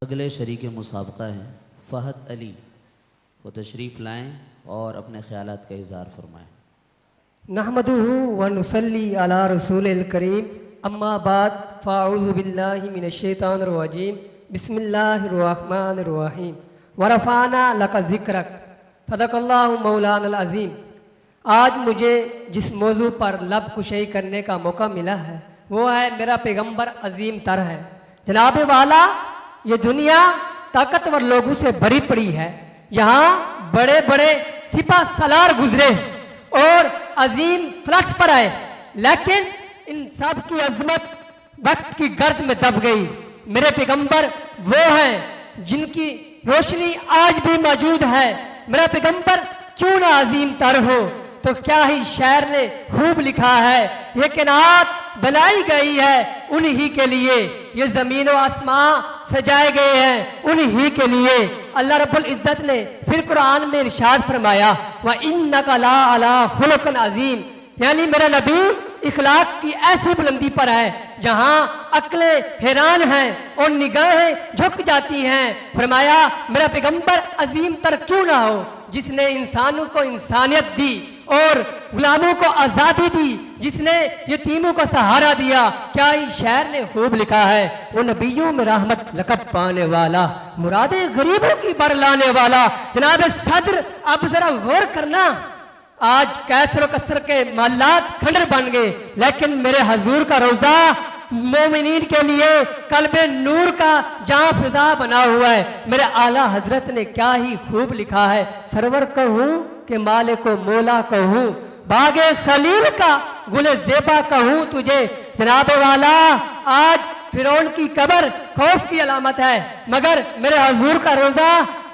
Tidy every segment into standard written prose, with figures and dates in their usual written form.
اگلے شریک مسابقہ ہیں فہد علی، وہ تشریف لائیں اور اپنے خیالات کا اظہار فرمائیں۔ نحمدہ ونصلی علی رسول الکریم، اما بعد فاعوذ باللہ من الشیطان الرجیم، بسم اللہ الرحمن الرحیم، ورفعنا لک ذکرک، صدق اللہ مولانا العظیم۔ آج مجھے جس موضوع پر لب کشائی کرنے کا موقع ملا ہے وہ ہے میرا پیغمبر عظیم تر ہے۔ جناب والا، یہ دنیا طاقتور لوگوں سے بھری پڑی ہے، یہاں بڑے بڑے سپہ سالار گزرے اور عظیم فلسفر آئے، لیکن ان سب کی عظمت وقت کی گرد میں دب گئی۔ میرے پیغمبر وہ ہیں جن کی روشنی آج بھی موجود ہے۔ میرا پیغمبر کیوں نہ عظیم تر ہو، تو کیا ہی شاعر نے خوب لکھا ہے، یہ کائنات بنائی گئی ہے انہی کے لیے، یہ زمین و آسمان سجائے گئے ہیں انہی کے لیے۔ اللہ رب العزت نے پھر قرآن میں ارشاد فرمایا وَإِنَّكَ لَعَلَىٰ خُلُقٍ عَظِيمٍ، یعنی میرا نبی اخلاق کی ایسی بلندی پر ہے جہاں عقلیں حیران ہیں اور نگاہیں جھک جاتی ہیں۔ فرمایا میرا پیغمبر عظیم تر کیوں نہ ہو جس نے انسانوں کو انسانیت دی اور غلاموں کو آزادی دی، جس نے یتیموں کو سہارا دیا۔ کیا اس شاعر نے خوب لکھا ہے، وہ نبیوں میں رحمت لقب پانے والا، مرادیں غریبوں کی بر لانے والا۔ جناب صدر اب ذرا غور کرنا، آج کیسر و کسر کے محلات کھنڈر بن گئے، لیکن میرے حضور کا روزہ مومنین کے لیے قلب نور کا جہاں فضا بنا ہوا ہے۔ میرے اعلیٰ حضرت نے کیا ہی خوب لکھا ہے، سرور کہوں کہ مالک و مولا کہوں، باغ خلیل کا گل زیبا کہوں تجھے۔ جناب والا، آج فرعون کی قبر خوف کی علامت ہے، مگر میرے حضور کا روزہ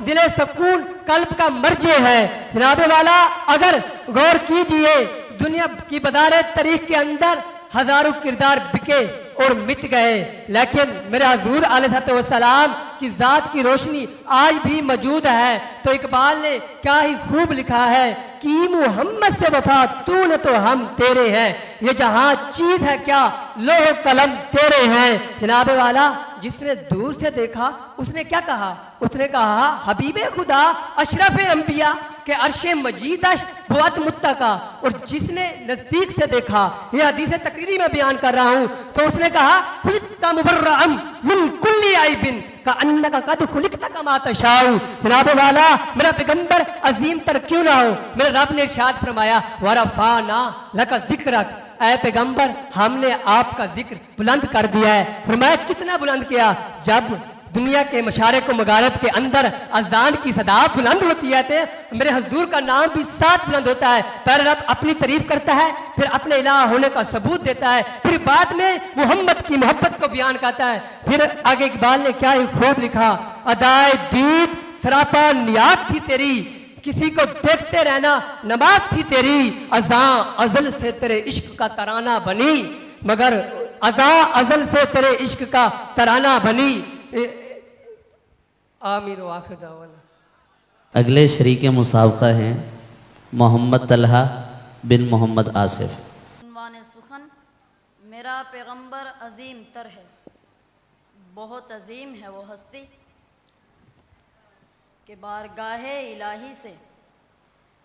دل سکون قلب کا مرجع ہے۔ جناب والا، اگر غور کیجئے، دنیا کی بازار تاریخ کے اندر ہزاروں کردار بکے اور مٹ گئے، لیکن میرے حضور علیہ السلام کی ذات کی روشنی آج بھی موجود ہے۔ تو اقبال نے کیا ہی خوب لکھا ہے کہ محمد سے وفا تو نہ تو ہم تیرے ہیں، یہ جہاں چیز ہے کیا لوح قلم تیرے ہیں۔ جناب والا، جس نے دور سے دیکھا اس نے کیا کہا؟ اس نے کہا حبیب خدا اشرف انبیاء کہ عرش مجیدش بہت متقا۔ اور جس نے نزدیک سے دیکھا، یہ حدیث تقریری میں بیان کر رہا ہوں، تو اس نے کہا خلقت مبرئا من کل عیب کأنک قد خلقت کما تشاء۔ جناب والا، میرا پیغمبر عظیم تر کیوں نہ ہو، میرے رب نے ارشاد فرمایا ورفعنا لک ذکرک، اے پیغمبر ہم نے آپ کا ذکر بلند کر دیا ہے۔ فرمایا کتنا بلند کیا؟ جب دنیا کے مشارق و مغارب کے اندر اذان کی صدا بلند ہوتی ہے، میرے حضور کا نام بھی ساتھ بلند ہوتا ہے۔ پہلے رب اپنی تعریف کرتا ہے، پھر اپنے الہ ہونے کا ثبوت دیتا ہے، پھر بعد میں محمد کی محبت کو بیان کرتا ہے۔ پھر آگے اقبال نے کیا ہی خوب لکھا، ادائے دید سراپا نیات تھی تیری، کسی کو دیکھتے رہنا نماز تھی تیری، ازاں ازل سے تیرے عشق کا ترانہ بنی، مگر ازاں ازل سے تیرے عشق کا ترانہ بنی۔ آمین و آخر دعوانا۔ اگلے شریک مسابقہ ہیں محمد طلحہ بن محمد آصف۔ عنوان سخن، میرا پیغمبر عظیم تر ہے، بہت عظیم ہے وہ ہستی کہ بارگاہ الہی سے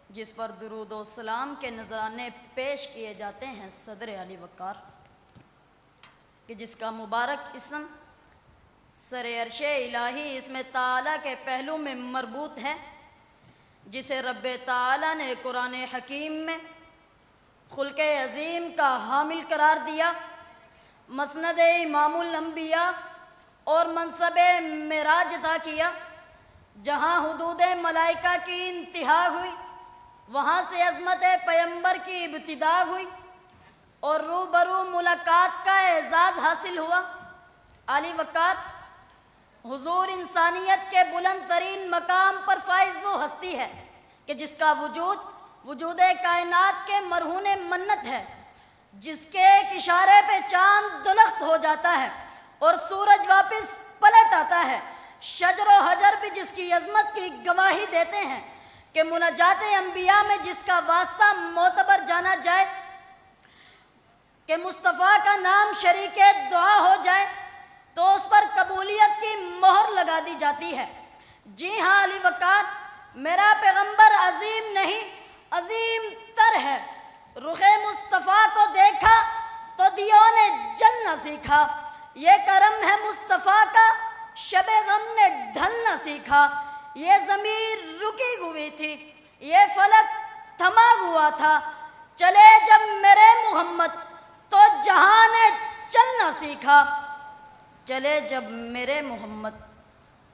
جس پر درود و سلام کے نذرانے پیش کیے جاتے ہیں صدر علی وقار، کہ جس کا مبارک اسم سر عرش الہی اسم تعالیٰ کے پہلو میں مربوط ہے، جسے رب تعالیٰ نے قرآن حکیم میں خلق عظیم کا حامل قرار دیا، مسند امام الانبیاء اور منصب معراج عطا کیا، جہاں حدود ملائکہ کی انتہا ہوئی وہاں سے عظمت پیغمبر کی ابتدا ہوئی اور روبرو ملاقات کا اعزاز حاصل ہوا۔ علی وقار حضور انسانیت کے بلند ترین مقام پر فائز وہ ہستی ہے کہ جس کا وجود کائنات کے مرہون منت ہے، جس کے ایک اشارے پہ چاند دلخت ہو جاتا ہے اور سورج واپس پلٹ آتا ہے، شجر و حجر بھی جس کی عظمت کی گواہی دیتے ہیں کہ مناجات انبیاء میں جس کا واسطہ معتبر جانا کہ مصطفیٰ کا نام شریک دعا ہو جائے تو اس پر قبولیت کی مہر لگا دی جاتی ہے۔ جی ہاں علی وقار، میرا پیغمبر عظیم نہیں عظیم تر ہے۔ رخ مصطفیٰ کو دیکھا تو دیوں نے جلنا سیکھا، یہ کرم ہے مصطفیٰ کا شب غم نے ڈھلنا سیکھا۔ یہ ضمیر رکی ہوئی تھی، یہ فلک تھما ہوا تھا، چلے جب میرے محمد تو جہاں نے چلنا سیکھا۔ چلے جب میرے محمد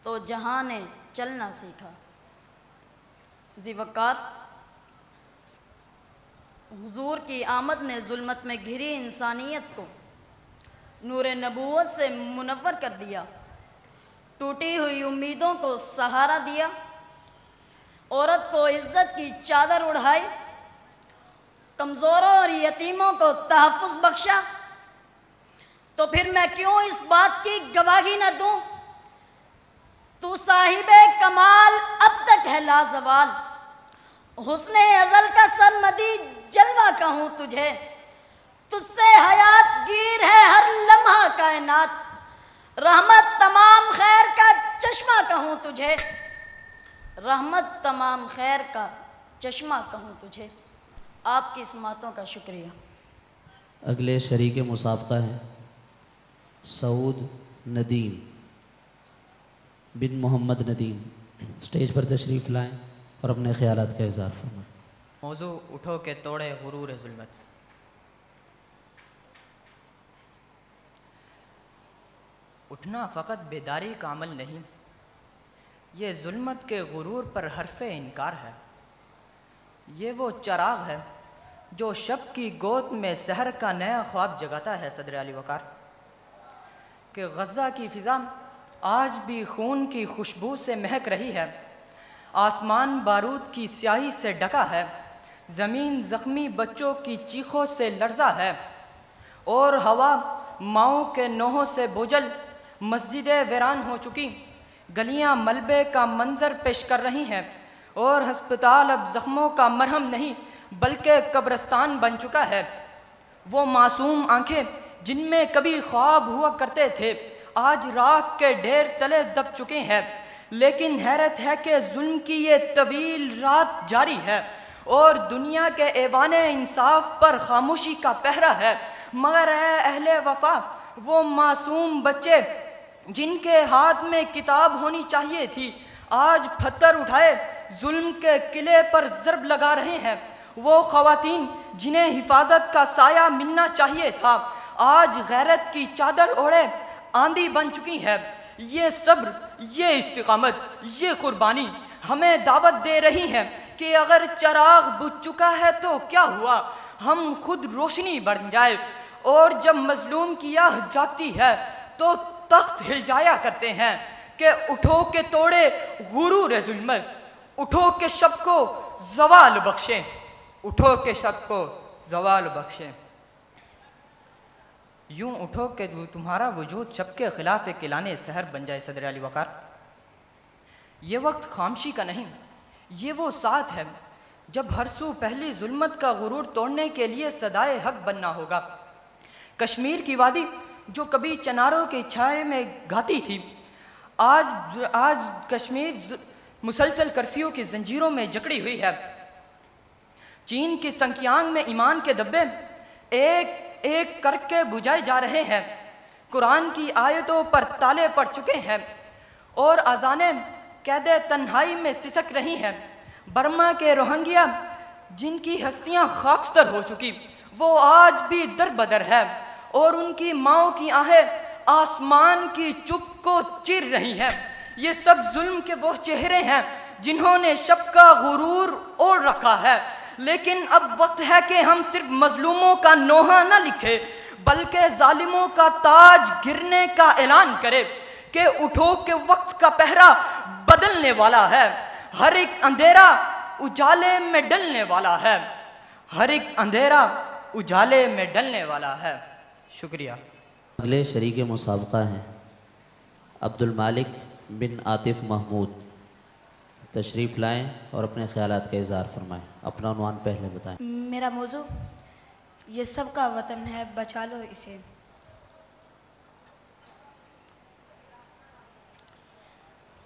تو جہاں نے چلنا سیکھا۔ ذی وقار، حضور کی آمد نے ظلمت میں گھری انسانیت کو نور نبوت سے منور کر دیا، ٹوٹی ہوئی امیدوں کو سہارا دیا، عورت کو عزت کی چادر اڑھائی، کمزوروں اور یتیموں کو تحفظ بخشا۔ تو پھر میں کیوں اس بات کی گواہی نہ دوں، تو صاحب کمال اب تک ہے لازوال، حسن ازل کا سرمدی جلوہ کہوں تجھے، تجھ سے حیات گیر ہے ہر لمحہ کائنات، رحمت تمام خیر کا چشمہ کہوں تجھے، رحمت تمام خیر کا چشمہ کہوں تجھے۔ آپ کی سماعتوں کا شکریہ۔ اگلے شریک مسابقہ ہیں سعود ندیم بن محمد ندیم، اسٹیج پر تشریف لائیں اور اپنے خیالات کا اظہار فرمائیں۔ موضوع اٹھو کہ توڑے غرور ظلمت۔ اٹھنا فقط بیداری کا عمل نہیں، یہ ظلمت کے غرور پر حرف انکار ہے۔ یہ وہ چراغ ہے جو شب کی گود میں سحر کا نیا خواب جگاتا ہے صدر علی وقار، کہ غزہ کی فضا آج بھی خون کی خوشبو سے مہک رہی ہے، آسمان بارود کی سیاہی سے ڈھکا ہے، زمین زخمی بچوں کی چیخوں سے لرزا ہے، اور ہوا ماؤں کے نوحوں سے بوجھل، مسجدیں ویران ہو چکی، گلیاں ملبے کا منظر پیش کر رہی ہیں، اور ہسپتال اب زخموں کا مرہم نہیں بلکہ قبرستان بن چکا ہے۔ وہ معصوم آنکھیں جن میں کبھی خواب ہوا کرتے تھے آج راکھ کے ڈھیر تلے دب چکے ہیں، لیکن حیرت ہے کہ ظلم کی یہ طویل رات جاری ہے اور دنیا کے ایوان انصاف پر خاموشی کا پہرا ہے۔ مگر اے اہل وفا، وہ معصوم بچے جن کے ہاتھ میں کتاب ہونی چاہیے تھی آج پتھر اٹھائے ظلم کے قلعے پر ضرب لگا رہے ہیں، وہ خواتین جنہیں حفاظت کا سایہ ملنا چاہیے تھا آج غیرت کی چادر اوڑھے آندھی بن چکی ہے۔ یہ صبر، یہ استقامت، یہ قربانی ہمیں دعوت دے رہی ہے کہ اگر چراغ بجھ چکا ہے تو کیا ہوا، ہم خود روشنی بن جائے، اور جب مظلوم کی آہ جاگتی ہے تو تخت ہل جایا کرتے ہیں، کہ اٹھو کہ توڑے غرور ظلمت، اٹھو کہ شب کو زوال بخشیں، اٹھو کہ شب کو زوال بخشیں۔ یوں اٹھو کہ تمہارا وجود شب کے خلاف ایک اعلان سحر بن جائے صدر علی وقار۔ یہ وقت خاموشی کا نہیں، یہ وہ ساتھ ہے جب ہر سو پہلی ظلمت کا غرور توڑنے کے لیے صدائے حق بننا ہوگا۔ کشمیر کی وادی جو کبھی چناروں کے چھائے میں گاتی تھی، آج کشمیر مسلسل کرفیو کی زنجیروں میں جکڑی ہوئی ہے۔ چین کی سنکیانگ میں ایمان کے دبے ایک ایک کر کے بجھائے جا رہے ہیں، قرآن کی آیتوں پر تالے پڑ چکے ہیں، اور اذانیں قید تنہائی میں سسک رہی ہیں۔ برما کے روہنگیا جن کی ہستیاں خاکستر ہو چکی، وہ آج بھی در بدر ہے، اور ان کی ماؤں کی آہیں آسمان کی چپ کو چیر رہی ہیں۔ یہ سب ظلم کے وہ چہرے ہیں جنہوں نے شب کا غرور اوڑھ رکھا ہے، لیکن اب وقت ہے کہ ہم صرف مظلوموں کا نوحہ نہ لکھے بلکہ ظالموں کا تاج گرنے کا اعلان کرے، کہ اٹھو کہ وقت کا پہرا بدلنے والا ہے، ہر ایک اندھیرا اجالے میں ڈلنے والا ہے، ہر ایک اندھیرا اجالے میں ڈلنے والا ہے۔ شکریہ۔ اگلے شریک مسابقہ ہیں عبد المالک بن عاطف محمود، تشریف لائیں اور اپنے خیالات کا اظہار فرمائیں۔ اپنا عنوان پہلے بتائیں۔ میرا موضوع یہ سب کا وطن ہے، بچا لو اسے۔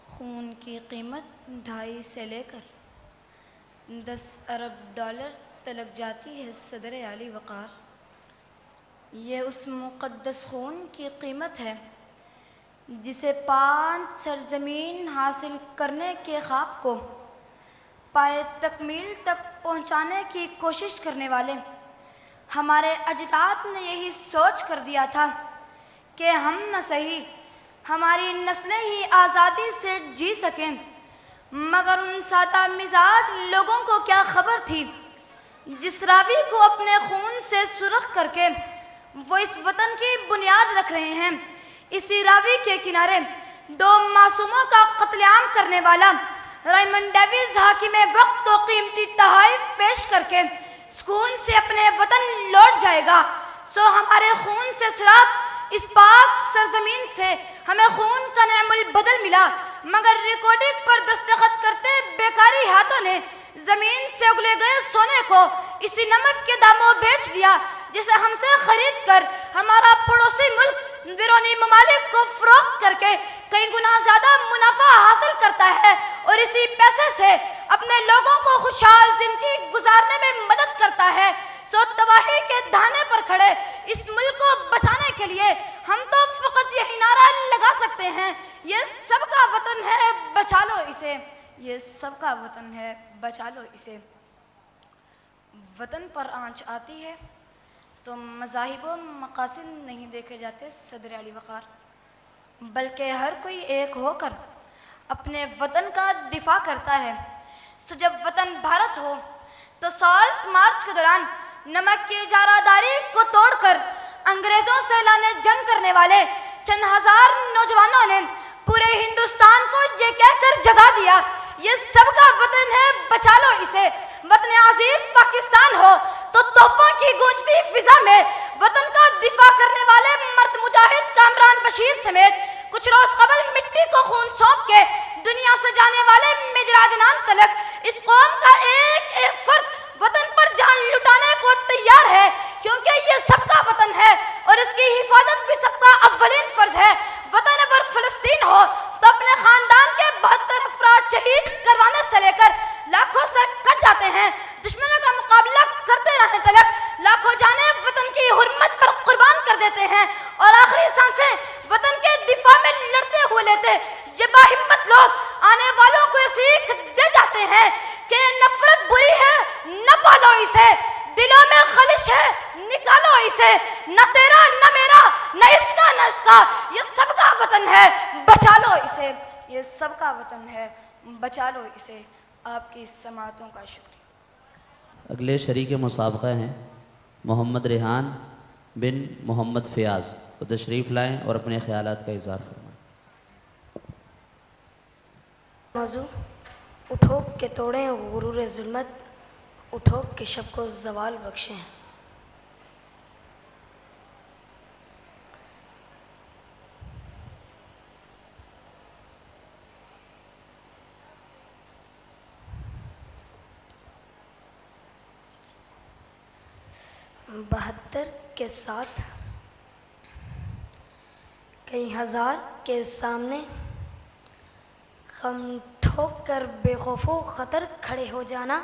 خون کی قیمت 2.5 سے لے کر 10 ارب ڈالر تلک جاتی ہے صدر علی وقار۔ یہ اس مقدس خون کی قیمت ہے جسے 5 سرزمین حاصل کرنے کے خواب کو پائے تکمیل تک پہنچانے کی کوشش کرنے والے ہمارے اجداد نے یہی سوچ کر دیا تھا کہ ہم نہ صحیح ہماری نسلیں ہی آزادی سے جی سکیں، مگر ان سادہ مزاج لوگوں کو کیا خبر تھی جس راوی کو اپنے خون سے سرخ کر کے وہ اس وطن کی بنیاد رکھ رہے ہیں۔ اسی راوی کے کنارے 2 معصوموں کا قتل عام کرنے والا رائمنڈ ڈیویز حاکم وقت تو قیمتی تحائف پیش کر کے سکون سے اپنے وطن لوٹ جائے گا۔ سو ہمارے خون سے سراب اس پاک سرزمین سے ہمیں خون کا نعم البدل ملا، مگر ریکارڈنگ پر دستخط کرتے بیکاری ہاتھوں نے زمین سے اگلے گئے سونے کو اسی نمک کے داموں بیچ دیا جسے ہم سے خرید کر ہمارا پڑوسی ملک بیرونی ممالک کو فروخت کر کے کئی گنا زیادہ منافع حاصل کرتا ہے اور اسی پیسے سے اپنے لوگوں کو خوشحال زندگی گزارنے میں مدد کرتا ہے۔ سو تباہی کے دھانے پر کھڑے اس ملک کو بچانے کے لیے ہم تو فقط یہی نعرہ لگا سکتے ہیں، یہ سب کا وطن ہے، بچا لو اسے۔ یہ سب کا وطن ہے، بچا لو اسے۔ وطن پر آنچ آتی ہے تو مذاہب و مقاصد نہیں دیکھے جاتے صدر علی وقار، بلکہ ہر کوئی ایک ہو کر اپنے وطن کا دفاع کرتا ہے۔ سو جب وطن بھارت ہو تو سالٹ مارچ کے دوران نمک کی اجارہ داری کو توڑ کر انگریزوں سے لانے جنگ کرنے والے چند ہزار نوجوانوں نے پورے ہندوستان کو یہ کہہ کر جگا دیا، یہ سب کا وطن ہے، بچا لو اسے۔ وطن عزیز پاکستان ہو تو توپوں کی گونجتی فضا میں وطن کا دفاع کرنے والے مرد مجاہد کامران بشیر سمیت کچھ روز قبل مٹی کو خون سونپ کے دنیا سے جانے والے میجر عدنان تلک اس قوم کا ایک ایک فرد وطن پر جان لٹانے کو تیار ہے، کیونکہ یہ سب کا وطن ہے اور اس کی حفاظت بھی سب کا اولین فرض ہے۔ وطن اگر فلسطین ہو تو اپنے خاندان کے 72 افراد شہید کروانے سے لے کر لاکھوں سر کٹ جاتے ہیں، دشمنوں کا مقابلہ کرتے رہنے تلک لاکھوں جانیں وطن کی حرمت پر قربان کر دیتے ہیں اور آخری سانسیں وطن کے دفاع میں لڑتے ہوئے لیتے۔ یہ باہمت لوگ آنے والوں کو سیکھ دے جاتے ہیں کہ نفرت بری ہے، نہ پالو اسے، دلوں میں خلش ہے، نکالو اسے، نہ تیرا نہ میرا، نہ اس کا نہ اس کا، یہ سب کا وطن ہے، بچا لو اسے۔ یہ سب کا وطن ہے، بچا لو اسے۔ آپ کی سماعتوں کا شکریہ۔ اگلے شریک مسابقہ ہیں محمد ریحان بن محمد فیاض، وہ تشریف لائیں اور اپنے خیالات کا اظہار فرمائیں۔ موضوع: اٹھو کہ توڑیں غرور ظلمت، اٹھو کہ شب کو زوال بخشیں۔ بہتر کے ساتھ کئی ہزار کے سامنے غم ٹھوک کر بے خوف و خطر کھڑے ہو جانا۔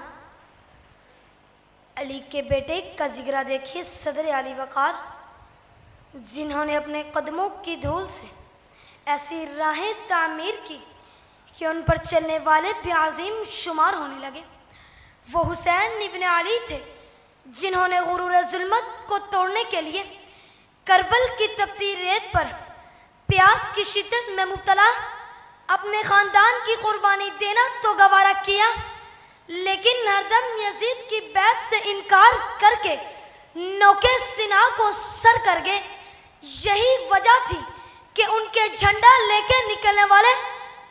علی کے بیٹے کا جگرا دیکھیے صدر علی وقار، جنہوں نے اپنے قدموں کی دھول سے ایسی راہیں تعمیر کی کہ ان پر چلنے والے بھی عظیم شمار ہونے لگے۔ وہ حسین ابن علی تھے جنہوں نے غرور ظلمت کو توڑنے کے لیے کربل کی تپتی ریت پر پیاس کی شدت میں مبتلا اپنے خاندان کی قربانی دینا تو گوارا کیا، لیکن ہردم یزید کی بیعت سے انکار کر کے نوکے سنا کو سر کر گئے۔ یہی وجہ تھی کہ ان کے جھنڈا لے کے نکلنے والے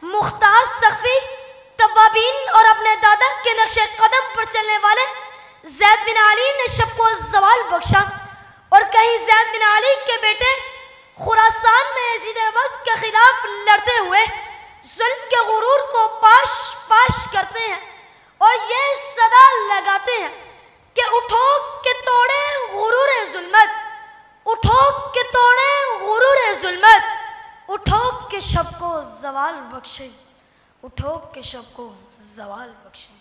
مختار سقفی، توابین اور اپنے دادا کے نقش قدم پر چلنے والے زید بن علی نے شب کو زوال بخشا، اور کہیں زید بن علی کے بیٹے خراسان میں یزید وقت کے خلاف لڑتے ہوئے ظلم کے غرور کو پاش پاش کرتے ہیں اور یہ صدا لگاتے ہیں کہ اٹھو کہ توڑے غرور شب کو زوال بخشے، اٹھو کہ شب کو زوال بخشے۔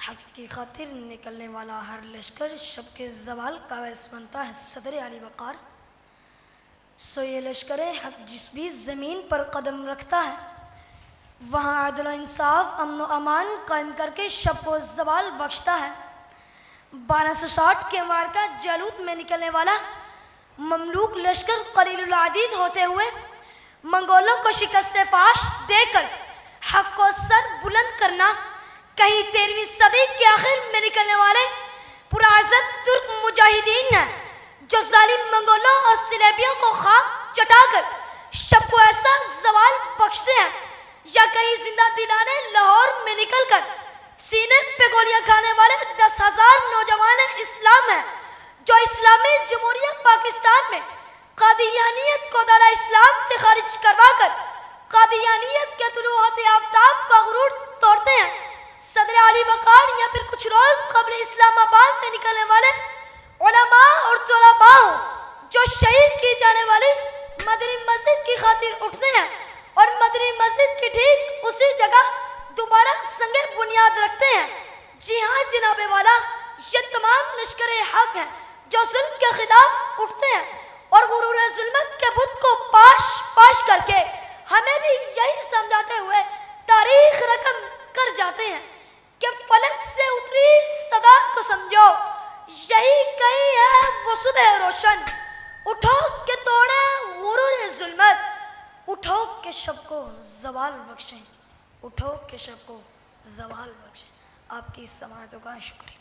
حق کی خاطر نکلنے والا ہر لشکر شب کے زوال کا باعث بنتا ہے صدر علی وقار۔ سو یہ لشکر حق جس بھی زمین پر قدم رکھتا ہے وہاں عدل و انصاف، امن و امان قائم کر کے شب کو زوال بخشتا ہے۔ 1260 کے مارکہ جالوت میں نکلنے والا مملوک لشکر قلیل العدید ہوتے ہوئے منگولوں کو شکست فاش دے کر حق کو سر بلند کرنا، کہیں 13ویں صدی کے آخر میں نکلنے والے پرعزم ترک مجاہدین ہیں جو ظالم منگولوں اور صلیبیوں کو خاک چٹا کر شب کو ایسا زوال بخشتے ہیں، یا کہیں زندہ دلانے لاہور میں نکل کر سینے پہ گولیاں کھانے والے 10,000 نوجوان اسلام ہیں جو اسلامی جمہوریہ پاکستان میں قادیانیت کو دار اسلام سے خارج کروا کر قادیانیت کے طلوعات آفتاب کا غرور توڑتے ہیں۔ صدر علی وقار یا پھر کچھ روز قبل اسلام آباد میں نکلنے والے علماء اور طلباء جو شہید کی جانے والی مدنی مسجد کی خاطر اٹھتے ہیں اور مدنی مسجد کی ٹھیک اسی جگہ دوبارہ سنگ بنیاد رکھتے ہیں۔ جی ہاں جناب والا، یہ تمام لشکر حق ہیں جو ظلم کے خلاف اٹھتے ہیں اور غرور ظلمت کے بت کو پاش پاش کر کے ہمیں بھی یہی سمجھاتے ہوئے تاریخ رقم کر جاتے ہیں کہ فلک سے اتری صدا کو سمجھو، یہی کہیں ہے وہ صبح روشن، اٹھو کہ توڑے غرور ظلمت، اٹھو کہ شب کو زوال بخشیں، اٹھو کہ شب کو زوال بخشیں۔ آپ کی سماعتوں کا شکریہ۔